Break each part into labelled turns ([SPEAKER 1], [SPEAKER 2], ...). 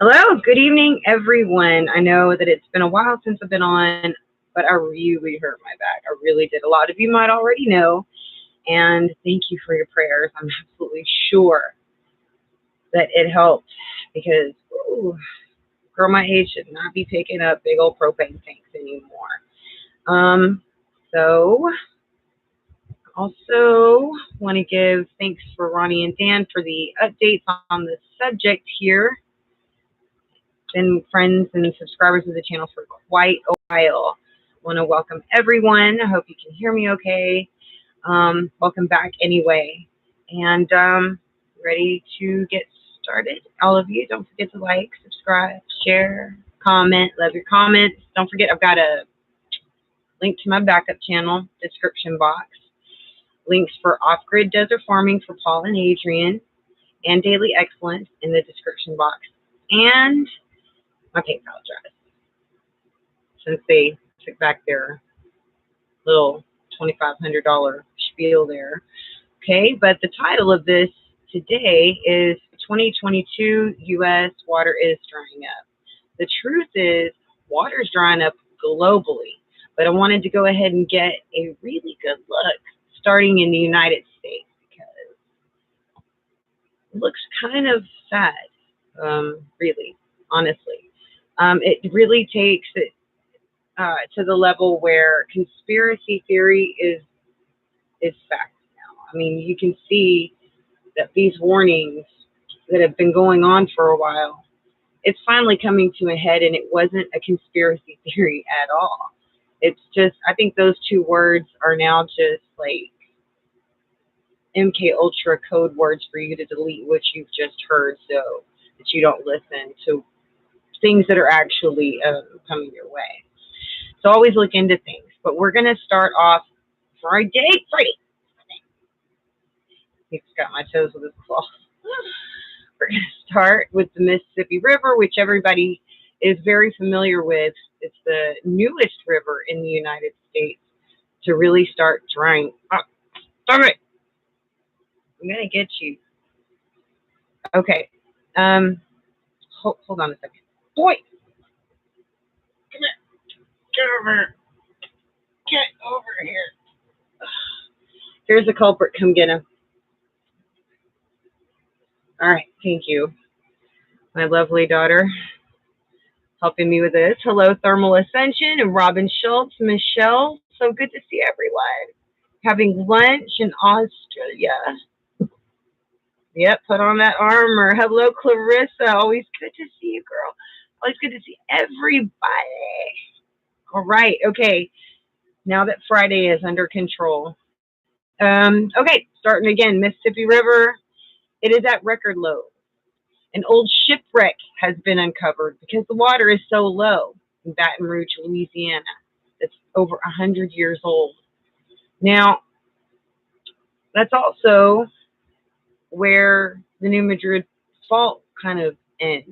[SPEAKER 1] Hello, good evening, everyone. I know that it's been a while since I've been on, but I really hurt my back. I really did. A lot of you might already know, and thank you for your prayers. I'm absolutely sure that it helped because, ooh, girl my age should not be picking up big old propane tanks anymore. Um, so also want to give thanks for Ronnie and Dan for the updates on the subject here. Been friends and subscribers of the channel for quite a while. I want to welcome everyone. I hope you can hear me okay. Welcome back anyway. And ready to get started. All of you, don't forget to like, subscribe, share, comment. Love your comments. Don't forget, I've got a link to my backup channel, description box. Links for off-grid desert farming for Paul and Adrian, and Daily Excellence in the description box. And my PayPal address, since they took back their little $2,500 spiel there. Okay, but the title of this today is 2022 U.S. water is drying up. The truth is, water is drying up globally, but I wanted to go ahead and get a really good look starting in the United States because it looks kind of sad, really, honestly. It really takes it to the level where conspiracy theory is fact now. I mean, you can see that these warnings that have been going on for a while, it's finally coming to a head, and it wasn't a conspiracy theory at all. It's just, I think those two words are now just like MK Ultra code words for you to delete what you've just heard, so that you don't listen to things that are actually coming your way. So always look into things. But we're going to start off Friday. He's got my toes with his claws. We're going to start with the Mississippi River, which everybody is very familiar with. It's the newest river in the United States to really start drying up. Stop it. I'm going to get you. Okay. Hold on a second. Boy, come here. Get over here. Get over here. Here's the culprit. Come get him. All right. Thank you. My lovely daughter helping me with this. Hello, Thermal Ascension and Robin Schultz, Michelle. So good to see everyone. Having lunch in Australia. Yep, put on that armor. Hello, Clarissa. Always good to see you, girl. Always good to see everybody. All right, okay. Now that Friday is under control. Okay, starting again. Mississippi River. It is at record low. An old shipwreck has been uncovered because the water is so low in Baton Rouge, Louisiana. It's over 100 years old. Now, that's also where the New Madrid Fault kind of ends.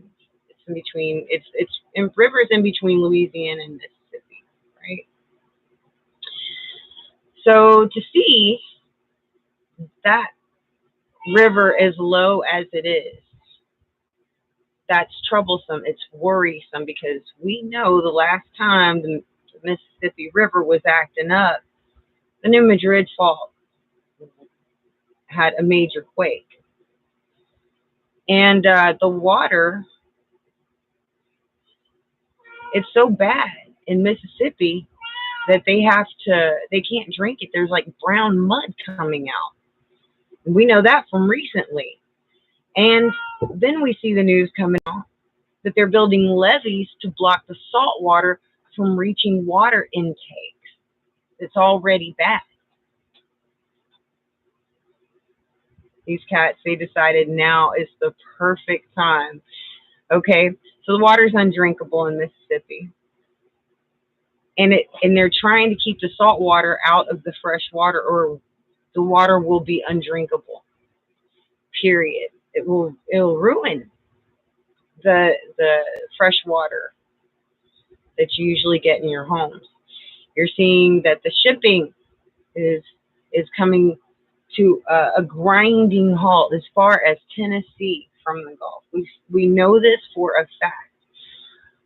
[SPEAKER 1] It's in between. It's in rivers in between Louisiana and Mississippi, right? So to see that river as low as it is, that's troublesome. It's worrisome because we know the last time the Mississippi River was acting up, the New Madrid Fault had a major quake. And the water, it's so bad in Mississippi that they can't drink it. There's like brown mud coming out. We know that from recently. And then we see the news coming out that they're building levees to block the salt water from reaching water intakes. It's already bad. These cats, they decided now is the perfect time. Okay, so the water's undrinkable in Mississippi. And they're trying to keep the salt water out of the fresh water, or the water will be undrinkable. Period. It'll ruin the fresh water that you usually get in your homes. You're seeing that the shipping is coming to a grinding halt as far as Tennessee from the Gulf. We know this for a fact.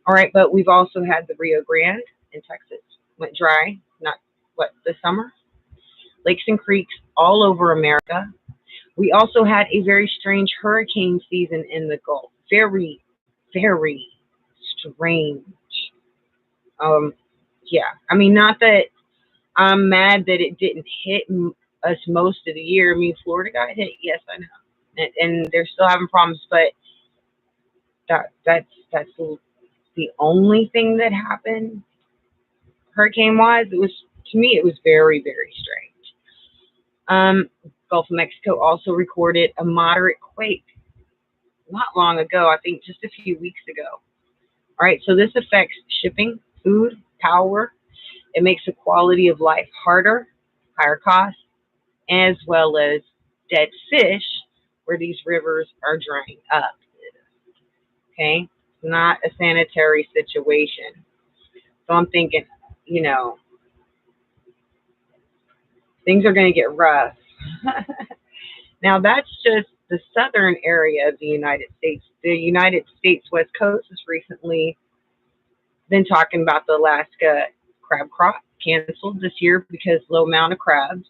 [SPEAKER 1] All right, but we've also had the Rio Grande in Texas went dry, not this summer. Lakes and creeks all over America. We also had a very strange hurricane season in the Gulf. Very, very strange. Yeah. I mean, not that I'm mad that it didn't hit us most of the year. I mean, Florida got hit. Yes, I know, and they're still having problems. But that's the only thing that happened hurricane wise. It was, to me, it was very, very strange. Gulf of Mexico also recorded a moderate quake not long ago. I think just a few weeks ago. All right, so this affects shipping, food, power. It makes the quality of life harder, higher costs, as well as dead fish where these rivers are drying up. Okay, not a sanitary situation. So I'm thinking, things are going to get rough. Now, that's just the southern area of the United States. The United States West Coast has recently been talking about the Alaska crab crop canceled this year because low amount of crabs.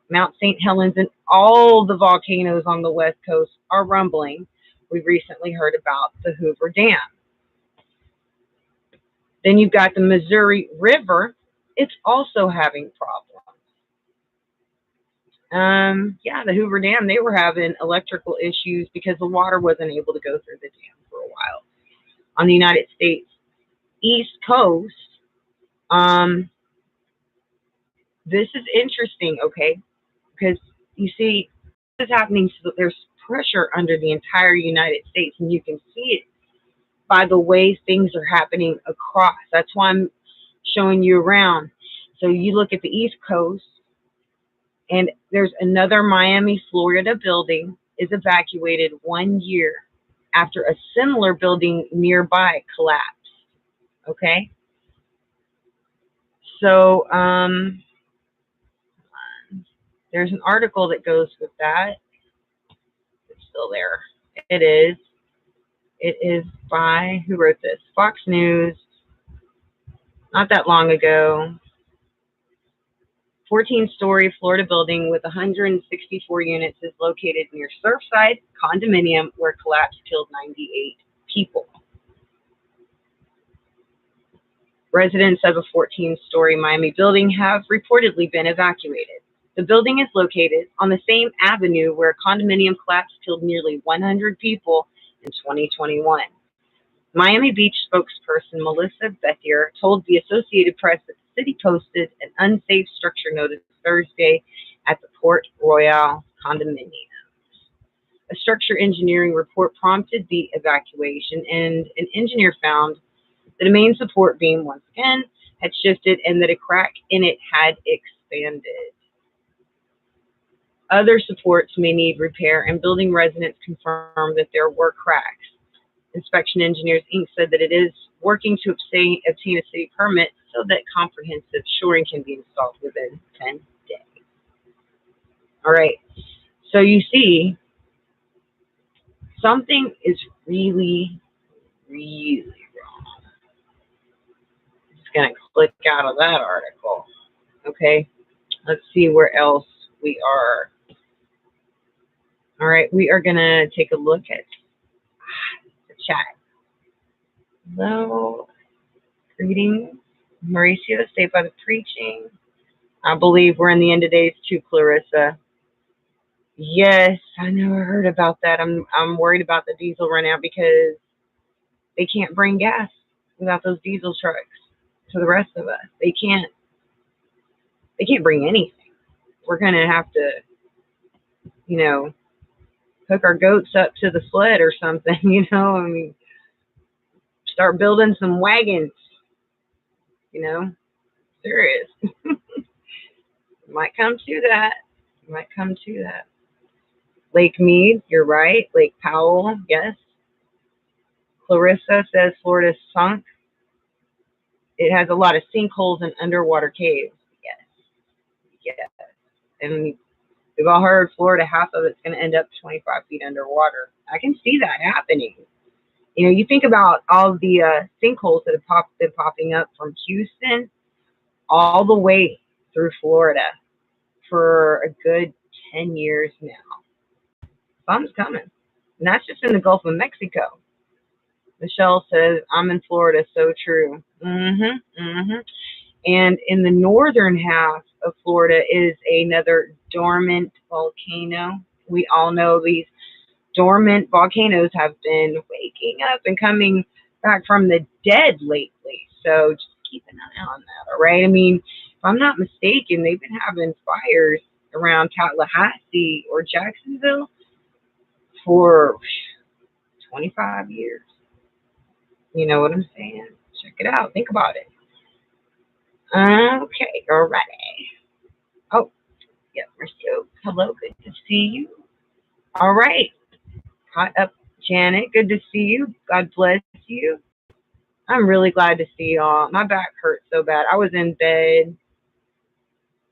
[SPEAKER 1] Mount St. Helens and all the volcanoes on the West Coast are rumbling. We recently heard about the Hoover Dam. Then you've got the Missouri River. It's also having problems. Yeah, the Hoover Dam, they were having electrical issues because the water wasn't able to go through the dam for a while. On the United States East Coast, this is interesting, okay? Because you see, this is happening, so there's pressure under the entire United States, and you can see it by the way things are happening across. That's why I'm showing you around. So you look at the East Coast, and there's another Miami, Florida building is evacuated 1 year after a similar building nearby collapsed. Okay? So, there's an article that goes with that. It's still there. It is. It is by, who wrote this? Fox News. Not that long ago. 14-story Florida building with 164 units is located near Surfside condominium where collapse killed 98 people. Residents of a 14-story Miami building have reportedly been evacuated. The building is located on the same avenue where a condominium collapse killed nearly 100 people in 2021. Miami Beach spokesperson Melissa Bethier told the Associated Press that the city posted an unsafe structure notice Thursday at the Port Royal condominium. A structure engineering report prompted the evacuation, and an engineer found that a main support beam once again had shifted and that a crack in it had expanded. Other supports may need repair, and building residents confirmed that there were cracks. Inspection Engineers, Inc. said that it is working to obtain a city permit so that comprehensive shoring can be installed within 10 days. All right, so you see, something is really, really wrong. I'm just going to click out of that article. Okay, let's see where else we are. All right, we are going to take a look at the chat. Hello, greetings, Mauricio, stay by the preaching. I believe we're in the end of days too, Clarissa. Yes, I know, I heard about that. I'm worried about the diesel run out because they can't bring gas without those diesel trucks to the rest of us. They can't bring anything. We're gonna have to, hook our goats up to the sled or something, I mean, start building some wagons, serious. Might come to that. Lake Mead, you're right. Lake Powell, yes. Clarissa says Florida's sunk. It has a lot of sinkholes and underwater caves. Yes. And we've all heard Florida, half of it's going to end up 25 feet underwater. I can see that happening. You know, you think about all the sinkholes that have been popping up from Houston all the way through Florida for a good 10 years now. Something's coming. And that's just in the Gulf of Mexico. Michelle says, I'm in Florida. So true. And in the northern half of Florida is another dormant volcano. We all know these dormant volcanoes have been waking up and coming back from the dead lately. So just keep an eye on that, all right? I mean, if I'm not mistaken, they've been having fires around Tallahassee or Jacksonville for 25 years. You know what I'm saying? Check it out. Think about it. Okay, alrighty. Oh, yeah, Marcio. Hello, good to see you. All right. Caught up, Janet. Good to see you. God bless you. I'm really glad to see y'all. My back hurts so bad. I was in bed.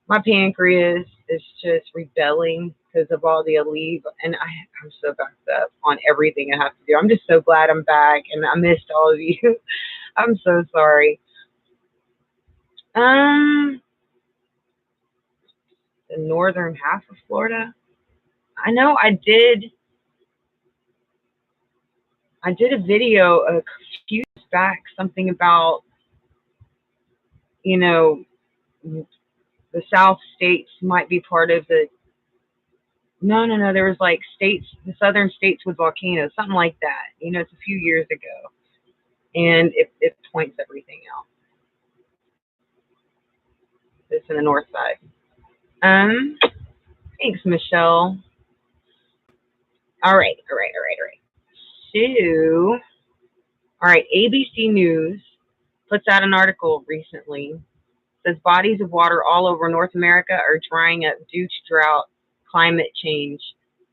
[SPEAKER 1] My pancreas is just rebelling because of all the Aleve, and I'm so backed up on everything I have to do. I'm just so glad I'm back, and I missed all of you. I'm so sorry. The northern half of Florida. I know I did a video a few years back, something about, you know, the South states might be part of the. No. There was like states, the southern states with volcanoes, something like that. You know, it's a few years ago, and it points everything out. It's in the north side. Thanks, Michelle. All right. So, all right, ABC News puts out an article recently. Says bodies of water all over North America are drying up due to drought, climate change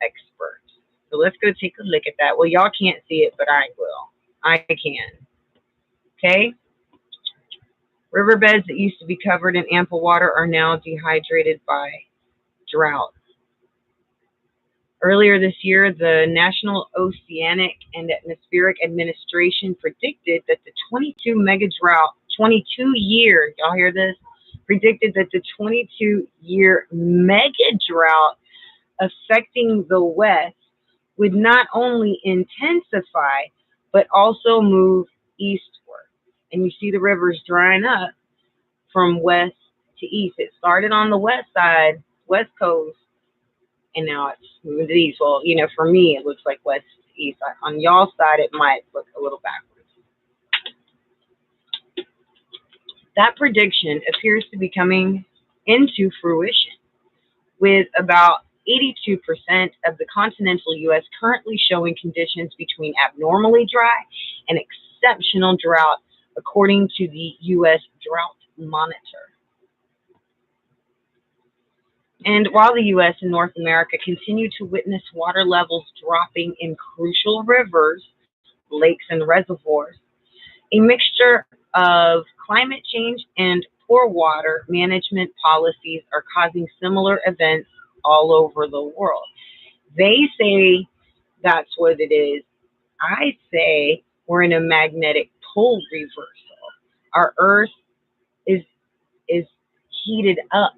[SPEAKER 1] experts. So let's go take a look at that. Well, y'all can't see it, but I will. I can. Okay? Riverbeds that used to be covered in ample water are now dehydrated by drought. Earlier this year, the National Oceanic and Atmospheric Administration predicted that the 22-year, y'all hear this? Predicted that the 22-year mega drought affecting the West would not only intensify, but also move eastward. And you see the rivers drying up from west to east. It started on the west side, west coast, and now it's moving to the east. Well, you know, for me, it looks like west to east. On y'all's side, it might look a little backwards. That prediction appears to be coming into fruition, with about 82% of the continental U.S. currently showing conditions between abnormally dry and exceptional drought, according to the U.S. Drought Monitor. And while the U.S. and North America continue to witness water levels dropping in crucial rivers, lakes, and reservoirs, a mixture of climate change and poor water management policies are causing similar events all over the world. They say that's what it is. I say we're in a magnetic pole reversal. Our Earth is heated up.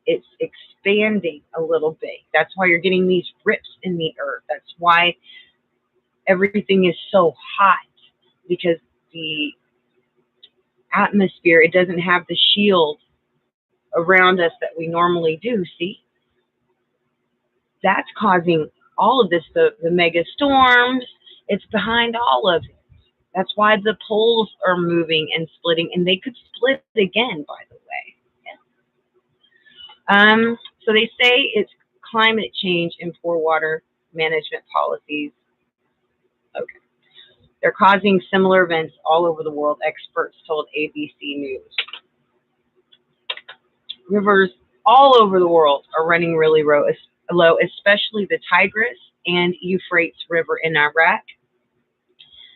[SPEAKER 1] It's expanding a little bit. That's why you're getting these rips in the Earth. That's why everything is so hot, because the atmosphere, it doesn't have the shield around us that we normally do. See, that's causing all of this, the mega storms. It's behind all of it. That's why the poles are moving and splitting, and they could split again, by the way. Yeah. So they say it's climate change and poor water management policies. Okay. They're causing similar events all over the world, experts told ABC News. Rivers all over the world are running really low, especially the Tigris and Euphrates River in Iraq,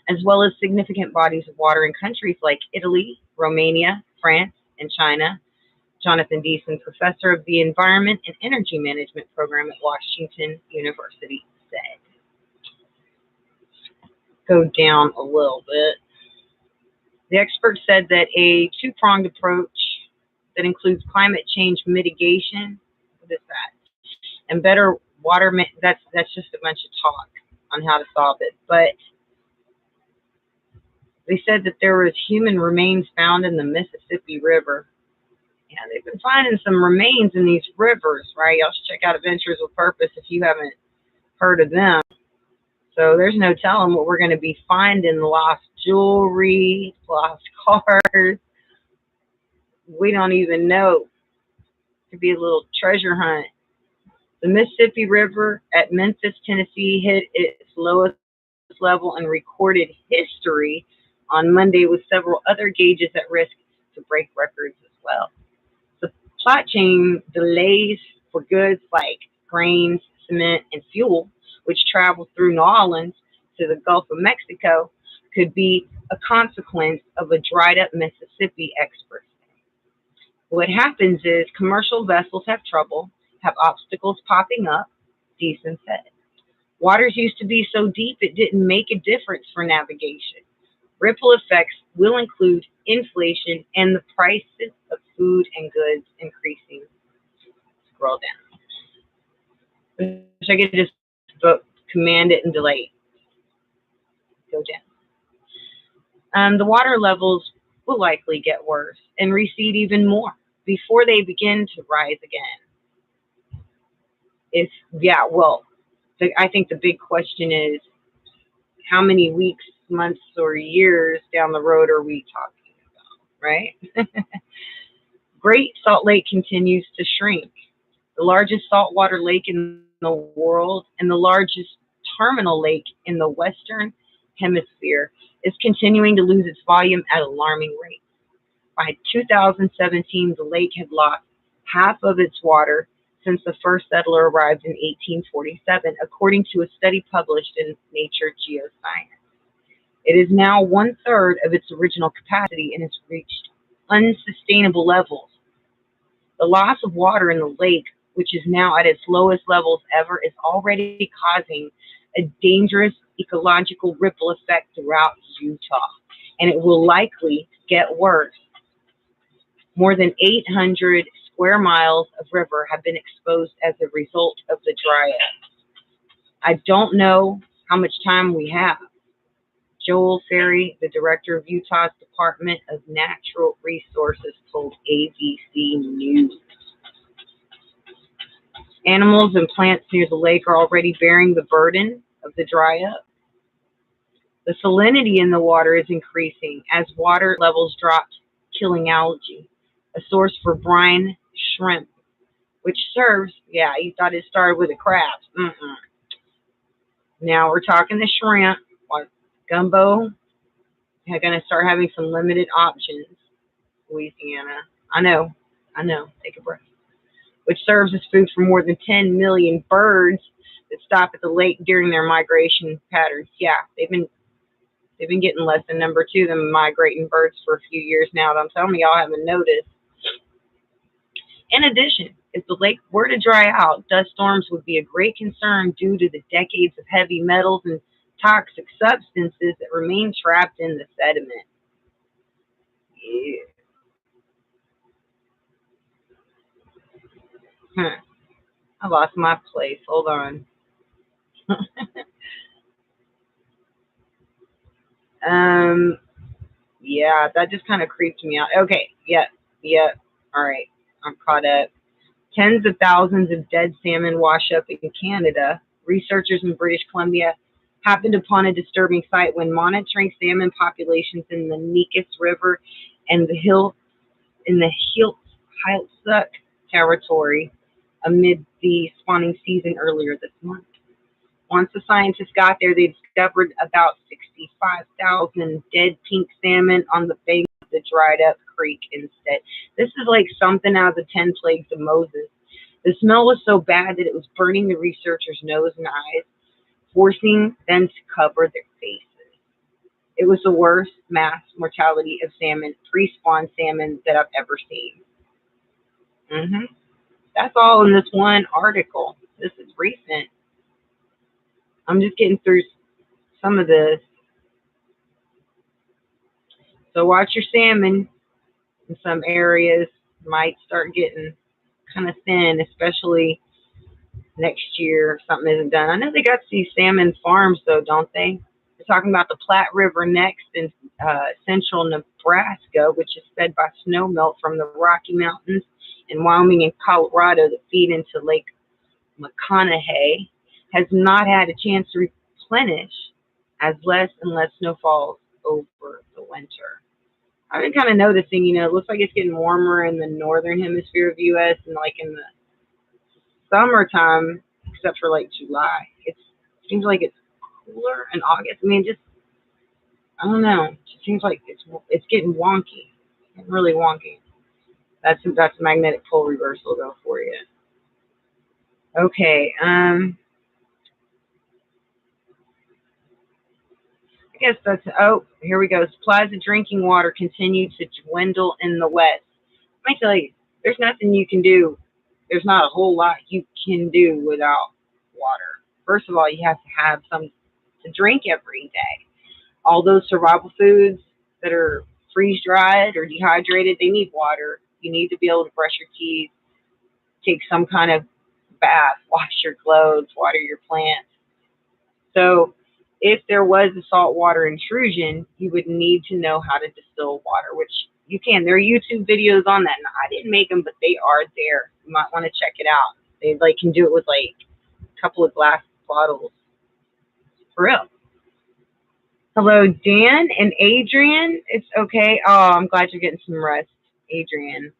[SPEAKER 1] as well as significant bodies of water in countries like Italy, Romania, France, and China. Jonathan Deason, professor of the Environment and Energy Management program at Washington University, said. go down a little bit. The experts said that a two-pronged approach that includes climate change mitigation, what is that, and better water, that's just a bunch of talk on how to solve it. But they said that there was human remains found in the Mississippi River. Yeah, they've been finding some remains in these rivers, right? Y'all should check out Adventures with Purpose if you haven't heard of them. So there's no telling what we're going to be finding: lost jewelry, lost cars. We don't even know. It could be a little treasure hunt. The Mississippi River at Memphis, Tennessee hit its lowest level in recorded history on Monday, with several other gauges at risk to break records as well. Supply chain delays for goods like grains, cement, and fuel, which travel through New Orleans to the Gulf of Mexico, could be a consequence of a dried up Mississippi, experts say. What happens is commercial vessels have trouble, have obstacles popping up, Deason said. Waters used to be so deep it didn't make a difference for navigation. Ripple effects will include inflation and the prices of food and goods increasing. Scroll down. Wish I could just command it and delete. Go down. The water levels will likely get worse and recede even more before they begin to rise again. I think the big question is, how many weeks, months, or years down the road are we talking about, right? Great Salt Lake continues to shrink. The largest saltwater lake in the world and the largest terminal lake in the Western Hemisphere is continuing to lose its volume at alarming rates. By 2017, the lake had lost half of its water since the first settler arrived in 1847, according to a study published in Nature Geoscience. It is now 1/3 of its original capacity and has reached unsustainable levels. The loss of water in the lake, which is now at its lowest levels ever, is already causing a dangerous ecological ripple effect throughout Utah, and it will likely get worse. More than 800 square miles of river have been exposed as a result of the dry up. I don't know how much time we have. Joel Ferry, the director of Utah's Department of Natural Resources, told ABC News. Animals and plants near the lake are already bearing the burden of the dry up. The salinity in the water is increasing as water levels drop, killing algae, a source for brine shrimp, which serves, you thought it started with the crabs. Now we're talking the shrimp. Gumbo, they're going to start having some limited options. Louisiana. I know. Take a breath. Which serves as food for more than 10 million birds that stop at the lake during their migration patterns. Yeah, they've been getting less than number 2 than migrating birds for a few years now. I'm telling y'all haven't noticed. In addition, if the lake were to dry out, dust storms would be a great concern due to the decades of heavy metals and toxic substances that remain trapped in the sediment. Yeah. I lost my place. Hold on. Yeah, that just kind of creeped me out. Okay, yep. All right, I'm caught up. Tens of thousands of dead salmon wash up in Canada. Researchers in British Columbia happened upon a disturbing sight when monitoring salmon populations in the Neches River and the Heiltsuk territory amid the spawning season earlier this month. Once the scientists got there, they discovered about 65,000 dead pink salmon on the bank of the dried up creek instead. This is like something out of the 10 plagues of Moses. The smell was so bad that it was burning the researchers' nose and eyes, forcing them to cover their faces. It was the worst mass mortality of salmon, pre-spawn salmon, that I've ever seen. That's all in this one article. This is recent. I'm just getting through some of this. So watch your salmon. In some areas might start getting kind of thin, especially next year if something isn't done. I know they got these salmon farms though, don't they? They're talking about the Platte River next in central Nebraska, which is fed by snow melt from the Rocky Mountains in Wyoming and Colorado that feed into Lake McConaughey, has not had a chance to replenish as less and less snow falls over the winter. I've been kind of noticing, it looks like it's getting warmer in the northern hemisphere of the U.S. and like in the summertime, except for like July. It seems like it's cooler in August. I mean, just I don't know. It just seems like it's getting wonky, really wonky. That's magnetic pole reversal though for you. Okay. I guess that's. Oh, here we go. Supplies of drinking water continue to dwindle in the West. Let me tell you, there's nothing you can do. There's not a whole lot you can do without water. First of all, you have to have some to drink every day. All those survival foods that are freeze dried or dehydrated, they need water. You need to be able to brush your teeth, take some kind of bath, wash your clothes, water your plants. So if there was a saltwater intrusion, you would need to know how to distill water, which you can. There are YouTube videos on that. And I didn't make them, but they are there. You might want to check it out. They can do it with like a couple of glass bottles. For real. Hello, Dan and Adrian. It's okay. Oh, I'm glad you're getting some rest, Adrian.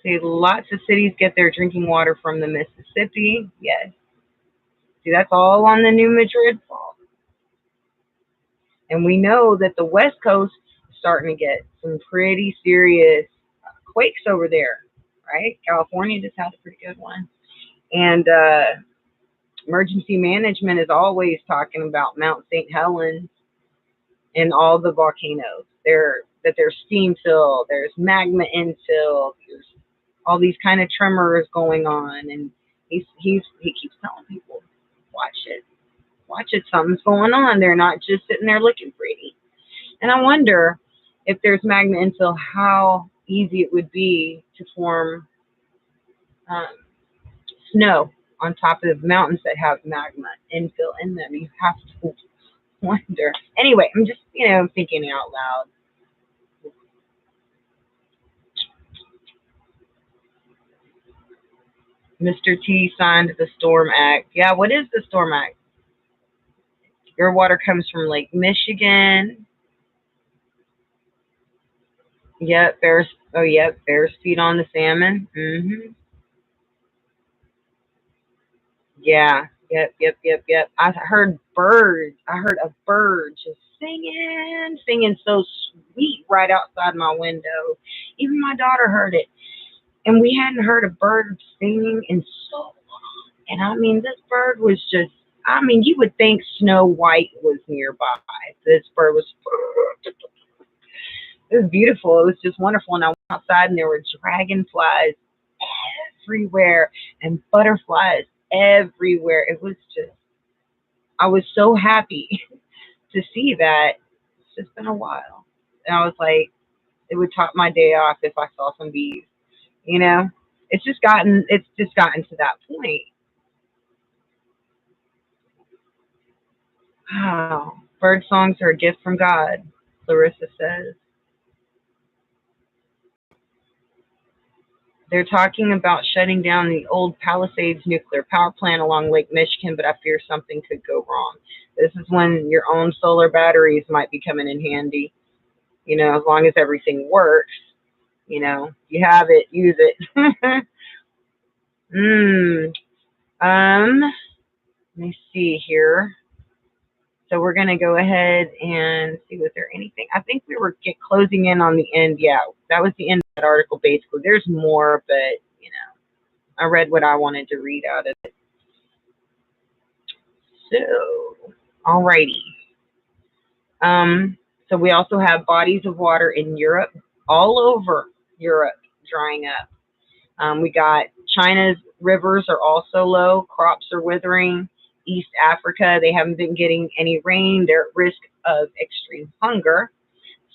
[SPEAKER 1] See, lots of cities get their drinking water from the Mississippi. Yes. See, that's all on the New Madrid fault. And we know that the West Coast is starting to get some pretty serious quakes over there, right? California just had a pretty good one. And emergency management is always talking about Mount St. Helens and all the volcanoes. There's steam fill, there's magma infill, there's all these kind of tremors going on, and he keeps telling people, watch it, something's going on. They're not just sitting there looking pretty. And I wonder if there's magma infill, how easy it would be to form snow on top of mountains that have magma infill in them. You have to wonder. Anyway, I'm just thinking out loud. Mr. T signed the Storm Act. Yeah, what is the Storm Act? Your water comes from Lake Michigan. Yep, bears. Oh, yep, bears feed on the salmon. Yeah. Yep. I heard birds. I heard a bird just singing so sweet right outside my window. Even my daughter heard it. And we hadn't heard a bird singing in so long. And I mean, this bird was just, you would think Snow White was nearby. This bird was, it was beautiful. It was just wonderful. And I went outside and there were dragonflies everywhere and butterflies everywhere. It was just, I was so happy to see that. It's just been a while. And I was like, it would top my day off if I saw some bees. It's just gotten to that point. Wow. Bird songs are a gift from God, Clarissa says. They're talking about shutting down the old Palisades nuclear power plant along Lake Michigan, but I fear something could go wrong. This is when your own solar batteries might be coming in handy. As long as everything works, you have it, use it. Let me see here. So we're going to go ahead and see, was there anything? I think we were closing in on the end. Yeah, that was the end of that article, basically. There's more, but, I read what I wanted to read out of it. So, alrighty. So we also have bodies of water in Europe, all over Europe, drying up. We got China's rivers are also low. Crops are withering. East Africa, they haven't been getting any rain. They're at risk of extreme hunger.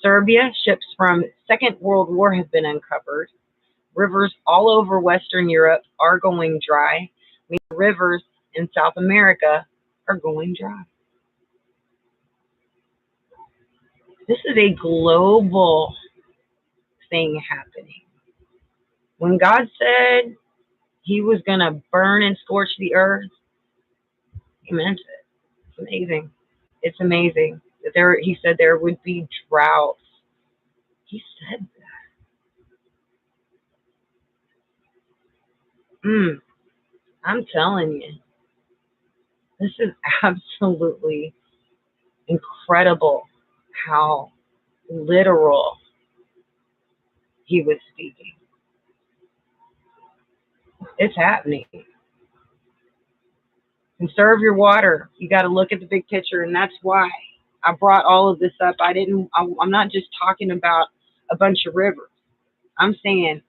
[SPEAKER 1] Serbia, ships from Second World War have been uncovered. Rivers all over Western Europe are going dry. Rivers in South America are going dry. This is a global thing happening. When God said he was going to burn and scorch the earth, he meant it. It's amazing. It's amazing that he said there would be droughts. He said that. I'm telling you, this is absolutely incredible how literal he was speaking. It's happening. Conserve your water. You got to look at the big picture, and that's why I brought all of this up. I'm not just talking about a bunch of rivers. I'm saying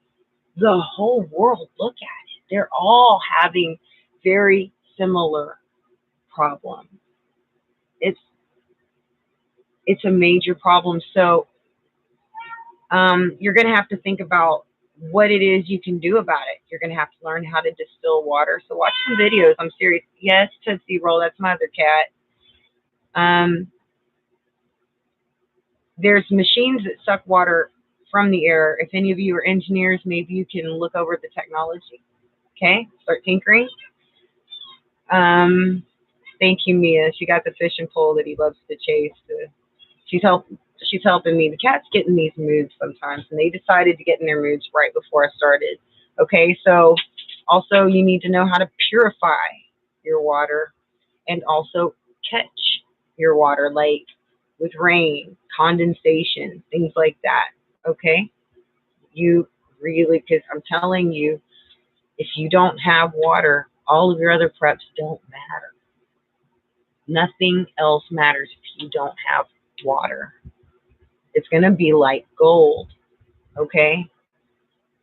[SPEAKER 1] the whole world, look at it. They're all having very similar problems. It's a major problem. So you're going to have to think about what it is you can do about it. You're going to have to learn how to distill water. So watch some videos. I'm serious. Yes, Tootsie Roll. That's my other cat. There's machines that suck water from the air. If any of you are engineers, maybe you can look over the technology. Okay? Start tinkering. Thank you, Mia. She got the fishing pole that he loves to chase. She's helping me. The cat's get in these moods sometimes, and they decided to get in their moods right before I started. Okay, so also you need to know how to purify your water and also catch your water, like with rain, condensation, things like that. Okay, you really, because I'm telling you, if you don't have water, all of your other preps don't matter. Nothing else matters if you don't have water. It's going to be like gold, okay?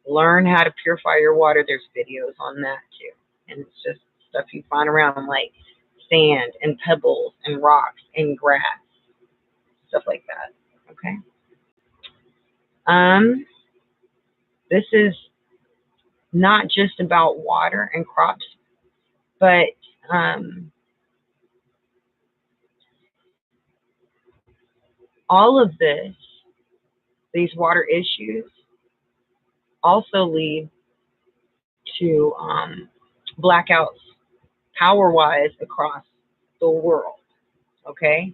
[SPEAKER 1] Learn how to purify your water. There's videos on that too. And it's just stuff you find around, like sand and pebbles and rocks and grass, stuff like that, okay? This is not just about water and crops, but all of these water issues also lead to blackouts power-wise across the world, okay?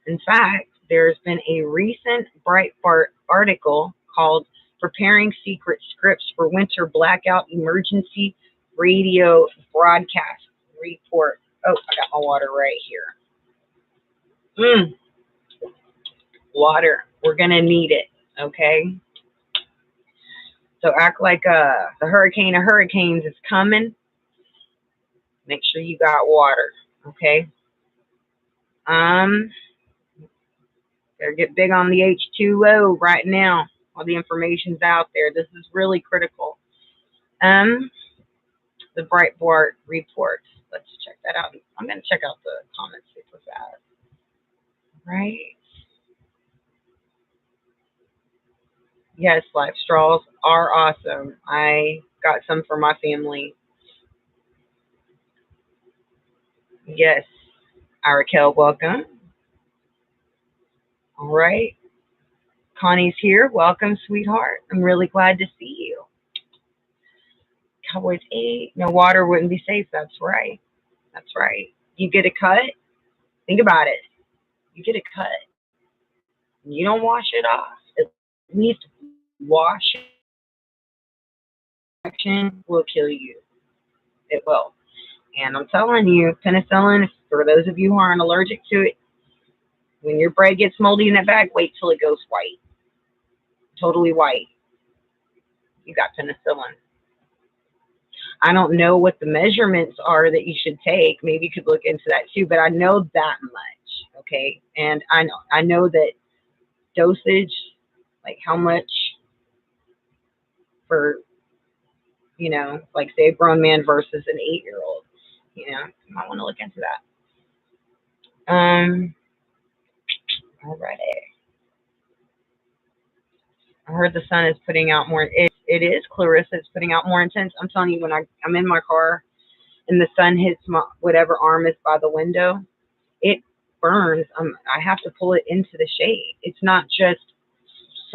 [SPEAKER 1] In fact, there's been a recent Breitbart article called Preparing Secret Scripts for Winter Blackout Emergency Radio Broadcast Report. Oh, I got my water right here. Water. We're going to need it, okay? So act like the hurricane of hurricanes is coming. Make sure you got water, okay? Better get big on the H2O right now. All the information's out there. This is really critical. The Breitbart report. Let's check that out. I'm going to check out the comments with that. Right? Yes, life straws are awesome. I got some for my family. Yes. Raquel, welcome. All right. Connie's here. Welcome, sweetheart. I'm really glad to see you. Cowboys 8. No water wouldn't be safe. That's right. That's right. You get a cut. Think about it. You get a cut. You don't wash it off. At least wash it. Action will kill you. It will. And I'm telling you, penicillin, for those of you who aren't allergic to it, when your bread gets moldy in that bag, wait till it goes white. Totally white. You got penicillin. I don't know what the measurements are that you should take. Maybe you could look into that too, but I know that much, okay? And I know that dosage, like how much for, like say a grown man versus an 8-year-old. You know, you might want to look into that. Alrighty. I heard the sun is putting out more. It is, Clarissa. It's putting out more intense. I'm telling you, when I'm in my car and the sun hits my whatever arm is by the window, it burns. I have to pull it into the shade. It's not just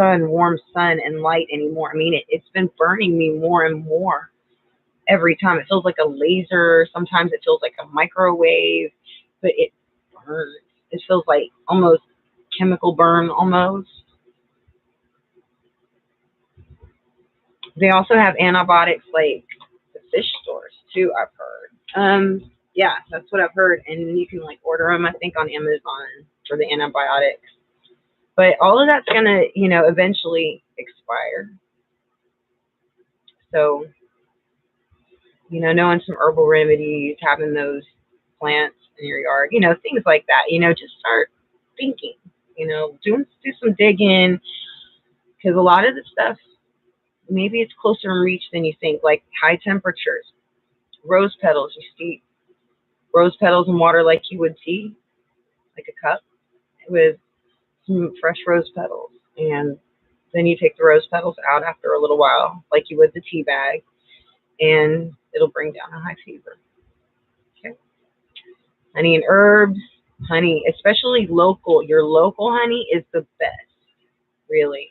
[SPEAKER 1] warm sun and light anymore. I mean, it's been burning me more and more every time. It feels like a laser. Sometimes it feels like a microwave, but it burns. It feels like almost chemical burn almost. They also have antibiotics like the fish stores too, I've heard. Yeah, that's what I've heard. And you can like order them, I think, on Amazon for the antibiotics. But all of that's gonna, eventually expire. So, knowing some herbal remedies, having those plants in your yard, things like that, just start thinking, do some digging, because a lot of the stuff, maybe it's closer in reach than you think, like high temperatures, rose petals. You steep rose petals in water like you would tea, like a cup, with some fresh rose petals. And then you take the rose petals out after a little while, like you would the tea bag, and it'll bring down a high fever. Okay. Honey and herbs. Honey, especially local. Your local honey is the best, really.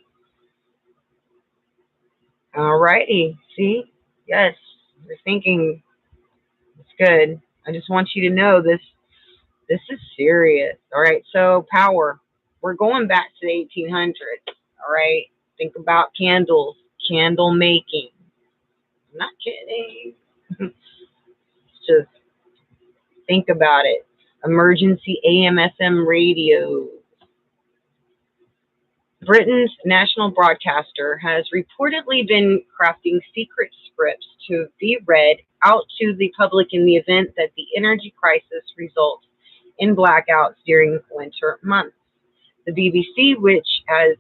[SPEAKER 1] Alrighty. See? Yes. You're thinking it's good. I just want you to know this is serious. All right. So power. We're going back to the 1800s. All right. Think about candles, candle making. I'm not kidding. Just think about it. Emergency AM/FM radio. Britain's national broadcaster has reportedly been crafting secret scripts to be read out to the public in the event that the energy crisis results in blackouts during winter months. The BBC, which as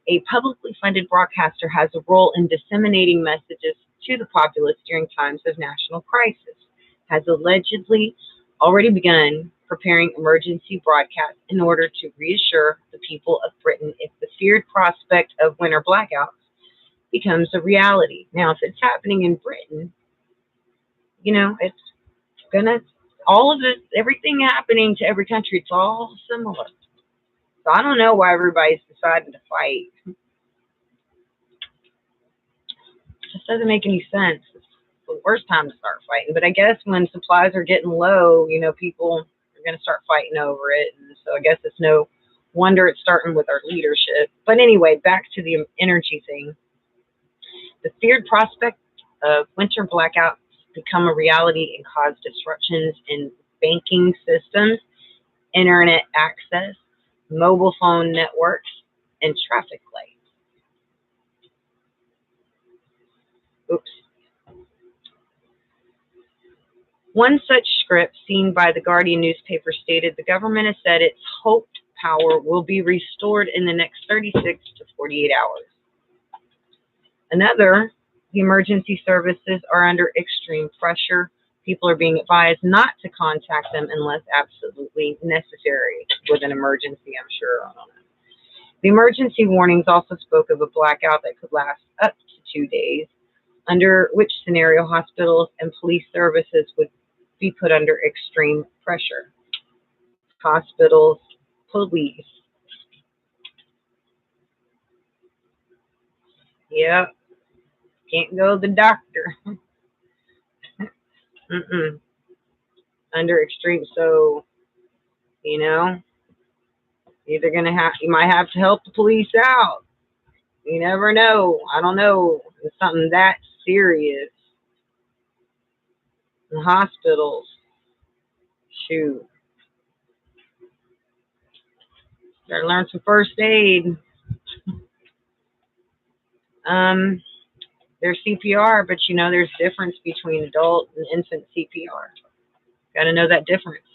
[SPEAKER 1] a publicly funded broadcaster has a role in disseminating messages to the populace during times of national crisis, has allegedly already begun preparing emergency broadcasts in order to reassure the people of Britain if the feared prospect of winter blackouts becomes a reality. Now, if it's happening in Britain, it's gonna, all of it, everything happening to every country, it's all similar. So I don't know why everybody's deciding to fight. It just doesn't make any sense. It's the worst time to start fighting. But I guess when supplies are getting low, people are going to start fighting over it. And so I guess it's no wonder it's starting with our leadership. But anyway, back to the energy thing. The feared prospect of winter blackouts become a reality and cause disruptions in banking systems, internet access, mobile phone networks, and traffic lights. Oops. One such script seen by the Guardian newspaper stated the government has said its hoped power will be restored in the next 36 to 48 hours. Another, the emergency services are under extreme pressure. People are being advised not to contact them unless absolutely necessary with an emergency, I'm sure. I don't know. The emergency warnings also spoke of a blackout that could last up to 2 days, under which scenario hospitals and police services would be put under extreme pressure. Hospitals, police. Yep. Can't go to the doctor. Under extreme. So, either you might have to help the police out. You never know. I don't know. It's something that serious. In hospitals. Shoot. Better learn some first aid. There's CPR, but there's difference between adult and infant CPR. Got to know that difference.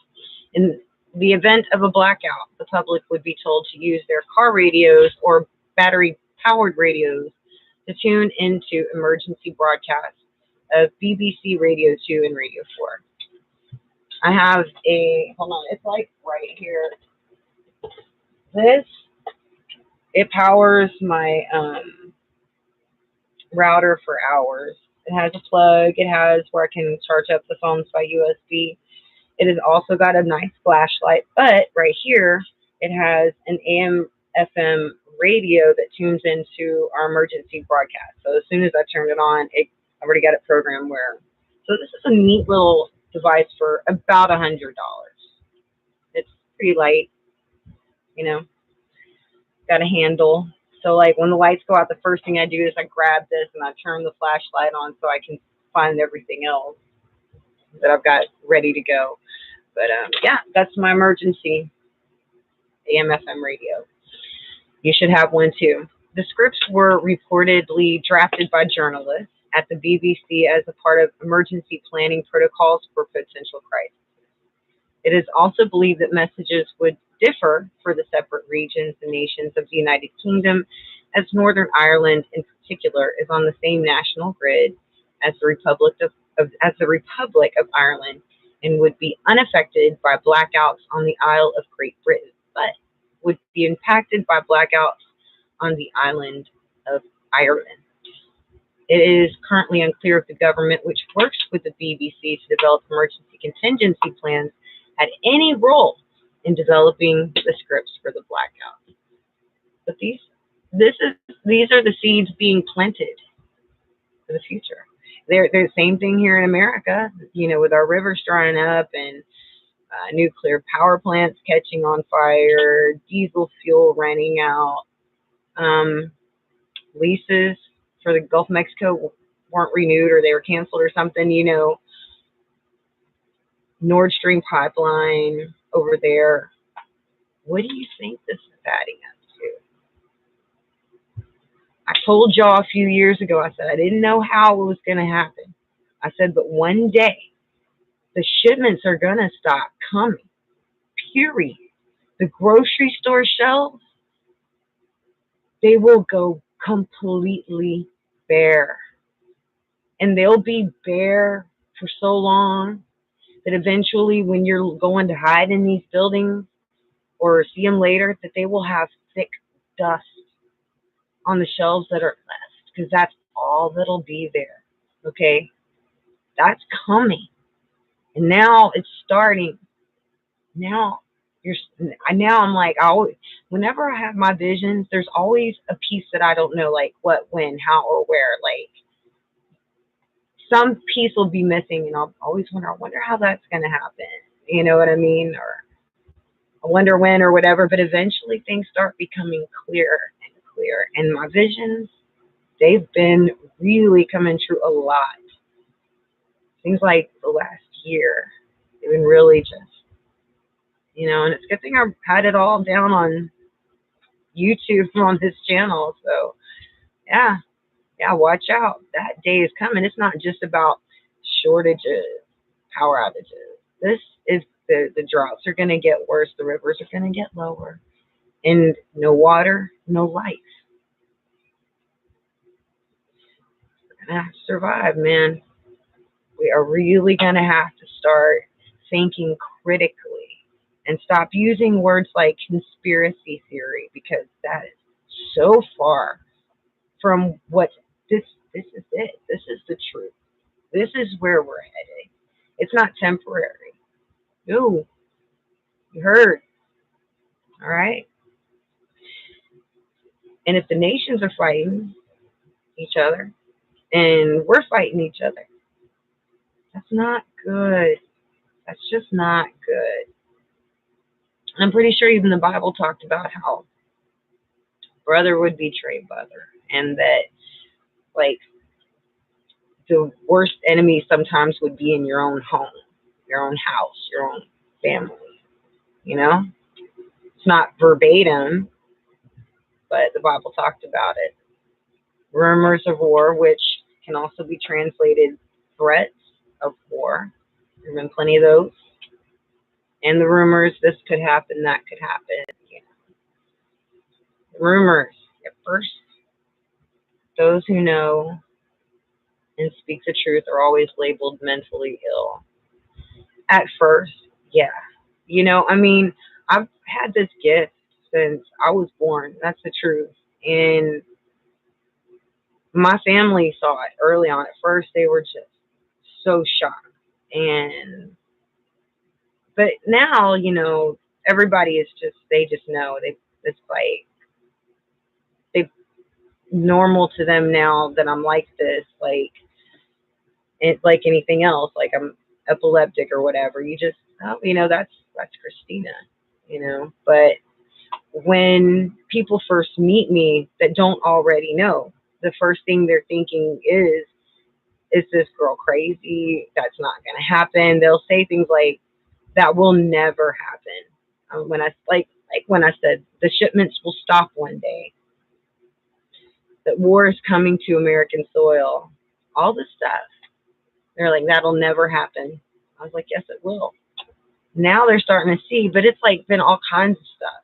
[SPEAKER 1] In the event of a blackout, the public would be told to use their car radios or battery-powered radios to tune into emergency broadcasts of BBC Radio 2 and Radio 4. I have hold on, it's like right here. This, it powers my router for hours. It has a plug. It has where I can charge up the phones by USB. It has also got a nice flashlight, but right here it has an AM FM radio that tunes into our emergency broadcast. So as soon as I turn it on, I already got it programmed where. So this is a neat little device for about $100. It's pretty light, you know, got a handle. So like when the lights go out, the first thing I do is I grab this and I turn the flashlight on so I can find everything else that I've got ready to go. But yeah, that's my emergency AM/FM radio. You should have one too. The scripts were reportedly drafted by journalists at the BBC as a part of emergency planning protocols for potential crises. It is also believed that messages would differ for the separate regions and nations of the United Kingdom, as Northern Ireland in particular is on the same national grid as the Republic of Ireland and would be unaffected by blackouts on the Isle of Great Britain, but would be impacted by blackouts on the island of Ireland. It is currently unclear if the government, which works with the BBC to develop emergency contingency plans, had any role in developing the scripts for the blackout. But these are the seeds being planted for the future. They're the same thing here in America, you know, with our rivers drying up and nuclear power plants catching on fire, diesel fuel running out, leases for the Gulf of Mexico weren't renewed or they were canceled or something, you know, Nord Stream pipeline over there. What do you think this is adding up to? I told y'all a few years ago, I said I didn't know how it was going to happen. I said, but one day the shipments are going to stop coming, period. The grocery store shelves, they will go completely bare. And they'll be bare for so long that eventually when you're going to hide in these buildings or see them later, that they will have thick dust on the shelves that are left, because that's all that'll be there. Okay? That's coming. And now it's starting. Now I'm like, whenever I have my visions, there's always a piece that I don't know, like what, when, how, or where. Like some piece will be missing, and I'll always wonder, I wonder how that's going to happen. You know what I mean? Or I wonder when or whatever. But eventually things start becoming clearer and clearer. And my visions, they've been really coming true a lot. Things like the last year, they've been really just, you know, and it's a good thing I had it all down on YouTube on this channel. So yeah, watch out. That day is coming. It's not just about shortages, power outages. This is the droughts are going to get worse. The rivers are going to get lower. And no water, no life. We're going to have to survive, man. We are really going to have to start thinking critically and stop using words like conspiracy theory, because that is so far from what this is it. This is the truth. This is where we're heading. It's not temporary. Ooh, you heard. All right. And if the nations are fighting each other and we're fighting each other, that's not good. That's just not good. I'm pretty sure even the Bible talked about how brother would betray brother, and that like the worst enemy sometimes would be in your own home, your own house, your own family. You know, it's not verbatim, but the Bible talked about it. Rumors of war, which can also be translated threats of war. There have been plenty of those. And the rumors, this could happen, that could happen. You know. Rumors. At first, those who know and speak the truth are always labeled mentally ill. At first, yeah. I mean, I've had this gift since I was born. That's the truth. And my family saw it early on. At first, they were just so shocked. And, but now, everybody is just, they just know. It's like, they normal to them now that I'm like this. Like, it's like anything else. Like, I'm epileptic or whatever. You just, oh, that's Christina, But when people first meet me that don't already know, the first thing they're thinking is this girl crazy? That's not going to happen. They'll say things like, that will never happen. When when I said the shipments will stop one day, that war is coming to American soil, all this stuff. They're like, that'll never happen. I was like, yes, it will. Now they're starting to see, but it's like been all kinds of stuff.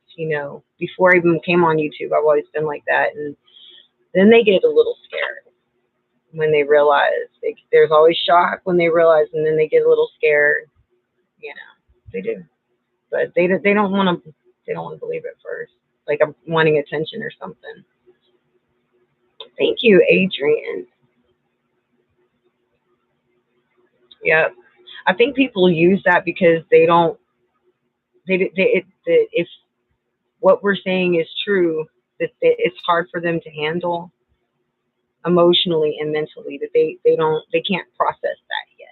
[SPEAKER 1] Before I even came on YouTube, I've always been like that. And then they get a little scared when they realize there's always shock when they realize, and then they get a little scared. They do, but they don't want to. They don't want to believe it first. Like I'm wanting attention or something. Thank you, Adrian. Yep. I think people use that because they don't. If what we're saying is true, that it's hard for them to handle emotionally and mentally. That they can't process that yet.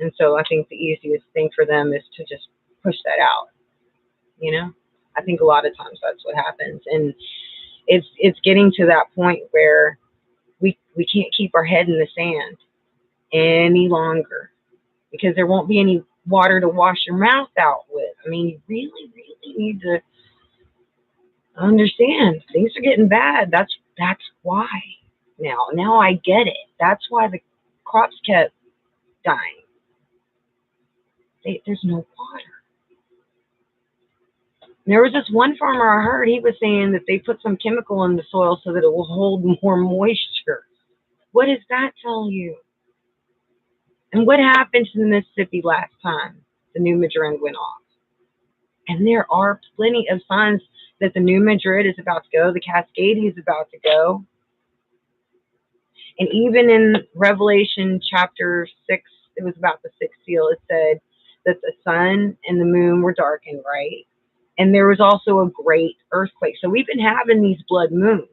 [SPEAKER 1] And so I think the easiest thing for them is to just push that out. I think a lot of times that's what happens, and it's getting to that point where we can't keep our head in the sand any longer because there won't be any water to wash your mouth out with. I mean, you really, really need to understand things are getting bad. That's why now I get it. That's why the crops kept dying. There's no water. There was this one farmer I heard, he was saying that they put some chemical in the soil so that it will hold more moisture. What does that tell you? And what happened to the Mississippi last time the New Madrid went off? And there are plenty of signs that the New Madrid is about to go, the Cascade is about to go. And even in Revelation chapter 6, it was about the sixth seal, it said that the sun and the moon were darkened, right? And there was also a great earthquake. So we've been having these blood moons,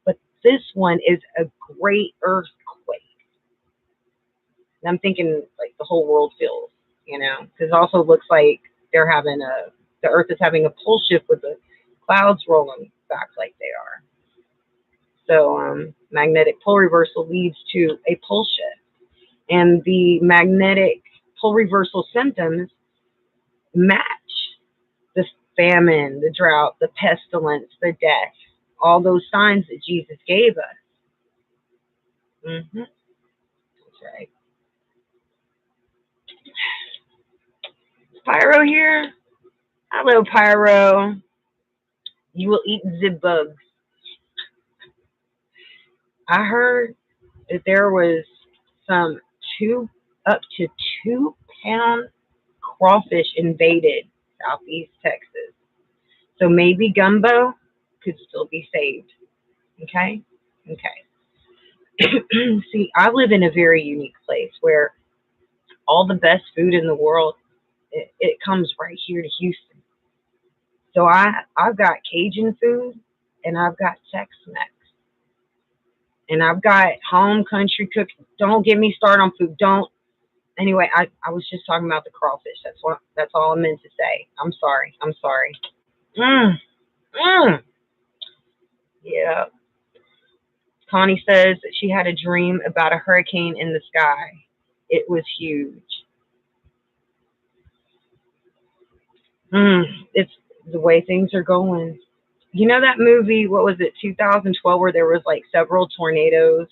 [SPEAKER 1] but this one is a great earthquake. And I'm thinking like the whole world feels, because it also looks like the earth is having a pole shift with the clouds rolling back like they are. So magnetic pole reversal leads to a pole shift. And the magnetic pole reversal symptoms match the famine, the drought, the pestilence, the death, all those signs that Jesus gave us. That's right. Pyro here. Hello, Pyro. You will eat the bugs. I heard that there was some up to 2-pound crawfish invaded Southeast Texas. So maybe gumbo could still be saved. Okay? See, I live in a very unique place where all the best food in the world, it comes right here to Houston. So I've got Cajun food and I've got Tex-Mex. And I've got home country cooking. Don't get me started on food. Don't. Anyway, I was just talking about the crawfish. That's all I meant to say. I'm sorry. Yeah. Connie says that she had a dream about a hurricane in the sky. It was huge. It's the way things are going. You know that movie, what was it, 2012, where there was like several tornadoes?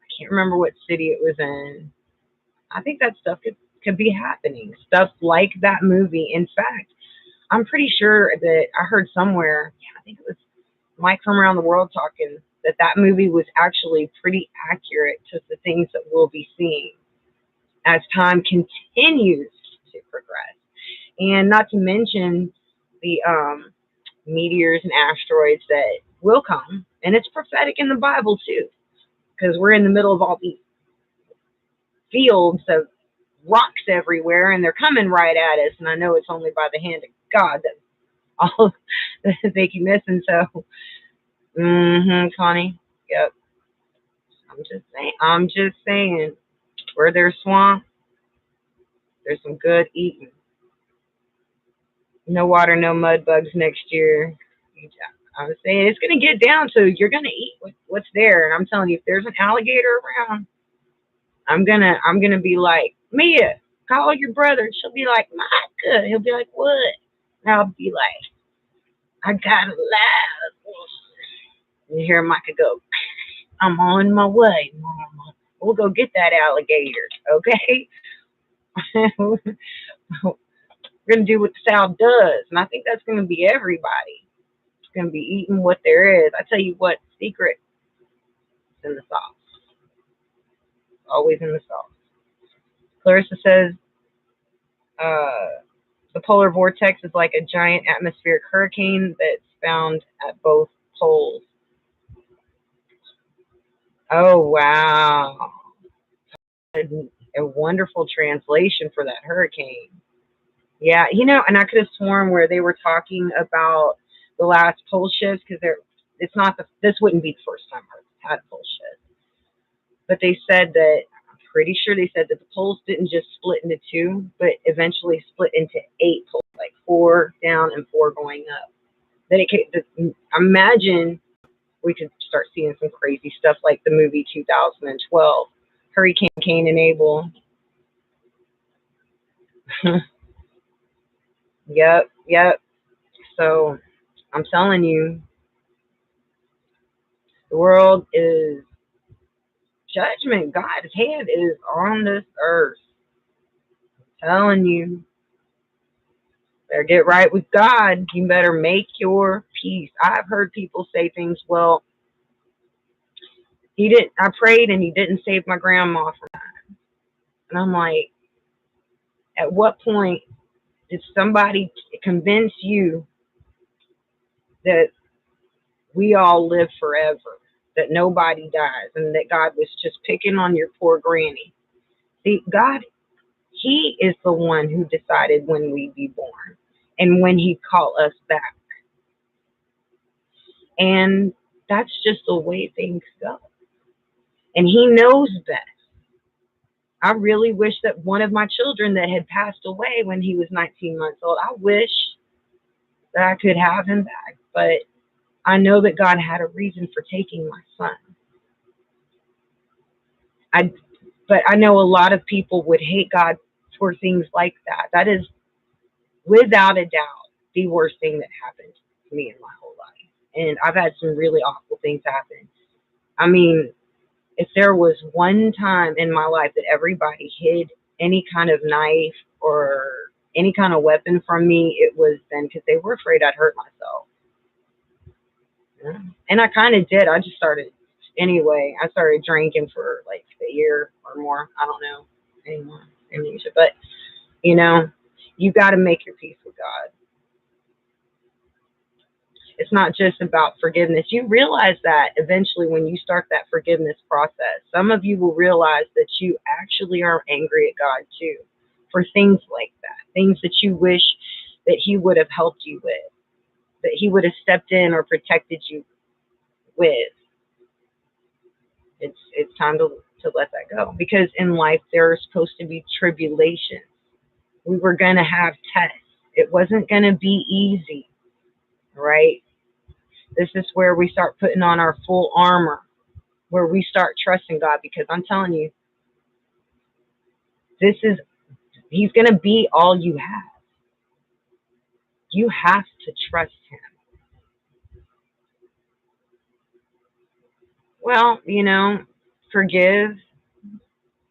[SPEAKER 1] I can't remember what city it was in. I think that stuff could be happening. Stuff like that movie. In fact, I'm pretty sure that I heard somewhere, I think it was Mike from Around the World talking, that movie was actually pretty accurate to the things that we'll be seeing as time continues to progress. And not to mention the meteors and asteroids that will come. And it's prophetic in the Bible too, because we're in the middle of all these fields of rocks everywhere, and they're coming right at us. And I know it's only by the hand of God that all they keep missing. So, Connie, yep. I'm just saying, where there's swamp, there's some good eating. No water, no mud bugs next year. I was saying it's gonna get down to you're gonna eat what's there, and I'm telling you, if there's an alligator around, I'm gonna be like, Mia, call your brother. She'll be like, Micah. He'll be like, what? And I'll be like, I got a laugh. You hear Micah go, I'm on my way, Mama. We'll go get that alligator, okay? We're gonna do what the South does, and I think that's gonna be everybody. It's gonna be eating what there is. I tell you what, secret is in the sauce. Always in the sauce. Clarissa says, the polar vortex is like a giant atmospheric hurricane that's found at both poles. Oh, wow. A wonderful translation for that hurricane. Yeah, and I could have sworn where they were talking about the last pole shifts, because it's not this wouldn't be the first time Earth had pole shifts. But they said that, I'm pretty sure they said that the poles didn't just split into two, but eventually split into 8 poles, like 4 down and 4 going up. Then imagine we could start seeing some crazy stuff like the movie 2012, Hurricane Cain and Abel. Yep. So I'm telling you, the world is judgment. God's hand is on this earth. I'm telling you, better get right with God. You better make your peace. I've heard people say things, well, I prayed and he didn't save my grandma from that. And I'm like, at what point did somebody convince you that we all live forever, that nobody dies, and that God was just picking on your poor granny? See, God, he is the one who decided when we'd be born and when he'd call us back. And that's just the way things go. And he knows best. I really wish that one of my children that had passed away when he was 19 months old, I wish that I could have him back. But I know that God had a reason for taking my son. But I know a lot of people would hate God for things like that. That is, without a doubt, the worst thing that happened to me in my whole life. And I've had some really awful things happen. I mean, if there was one time in my life that everybody hid any kind of knife or any kind of weapon from me, it was then, because they were afraid I'd hurt myself. Yeah. And I kind of did. I just started anyway. I started drinking for like a year or more. I don't know anymore. Amnesia. But, you got to make your peace with God. It's not just about forgiveness. You realize that eventually when you start that forgiveness process, some of you will realize that you actually are angry at God too for things like that, things that you wish that he would have helped you with, that he would have stepped in or protected you with. It's time to let that go, because in life there are supposed to be tribulations. We were going to have tests. It wasn't going to be easy, right? This is where we start putting on our full armor, where we start trusting God, because I'm telling you, he's going to be all you have. You have to trust him. Well, forgive.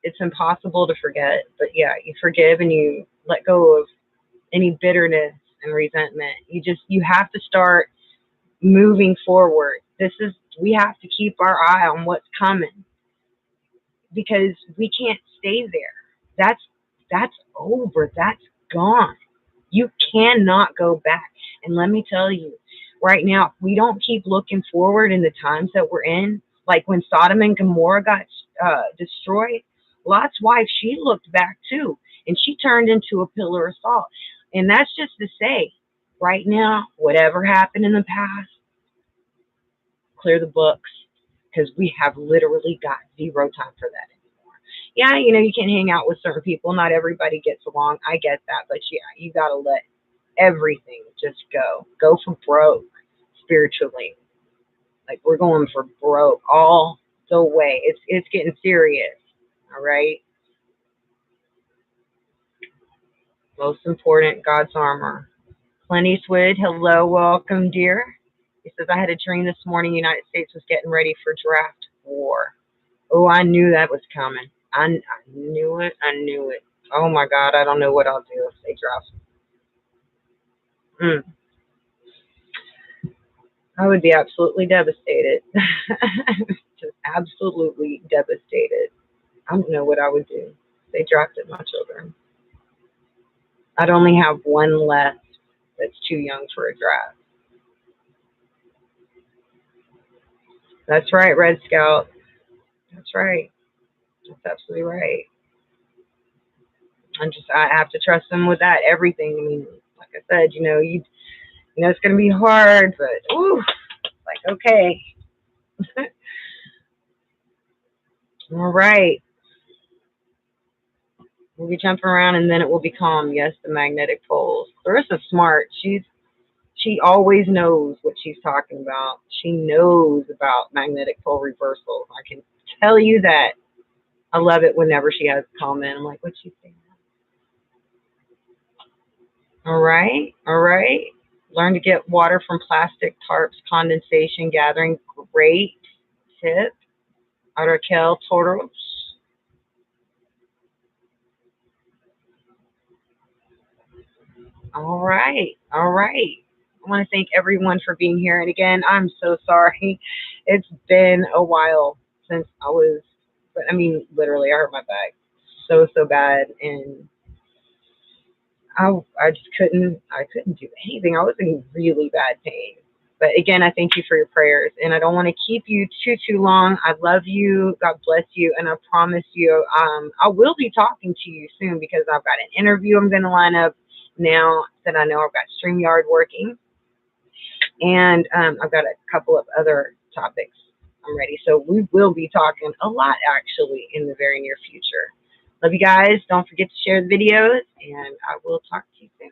[SPEAKER 1] It's impossible to forget, but yeah, you forgive and you let go of any bitterness and resentment. You have to start moving forward. We have to keep our eye on what's coming, because we can't stay there. That's over. That's gone. You cannot go back. And let me tell you, right now, if we don't keep looking forward in the times that we're in, like when Sodom and Gomorrah got destroyed, Lot's wife, she looked back too, and she turned into a pillar of salt. And that's just to say, right now, whatever happened in the past, clear the books, because we have literally got zero time for that anymore. Yeah, you can't hang out with certain people. Not everybody gets along. I get that. But yeah, you got to let everything just go. Go for broke spiritually. Like we're going for broke all the way. It's getting serious. All right. Most important, God's armor. Clint Eastwood, hello, welcome, dear. He says, I had a dream this morning. United States was getting ready for draft war. Oh, I knew that was coming. I knew it. I knew it. Oh my God, I don't know what I'll do if they draft. I would be absolutely devastated. Just absolutely devastated. I don't know what I would do if they drafted my children. I'd only have one left that's too young for a draft. That's right, Red Scout. That's right. That's absolutely right. I have to trust them with that everything. I mean, like I said, it's gonna be hard, but ooh, like okay. All right. We'll be jumping around and then it will be calm. Yes, the magnetic poles. Clarissa's smart. She always knows what she's talking about. She knows about magnetic pole reversals. I can tell you that. I love it whenever she has a comment. I'm like, what's she saying? All right. All right. Learn to get water from plastic tarps, condensation gathering. Great tip. Raquel Toros. All right. All right. I want to thank everyone for being here. And again, I'm so sorry. It's been a while since but I mean, literally, I hurt my back so bad. And I just I couldn't do anything. I was in really bad pain. But again, I thank you for your prayers. And I don't want to keep you too long. I love you. God bless you. And I promise you, I will be talking to you soon because I've got an interview I'm going to line up now that I know I've got StreamYard working. And I've got a couple of other topics I'm ready. So we will be talking a lot actually in the very near future. Love you guys. Don't forget to share the videos, and I will talk to you soon.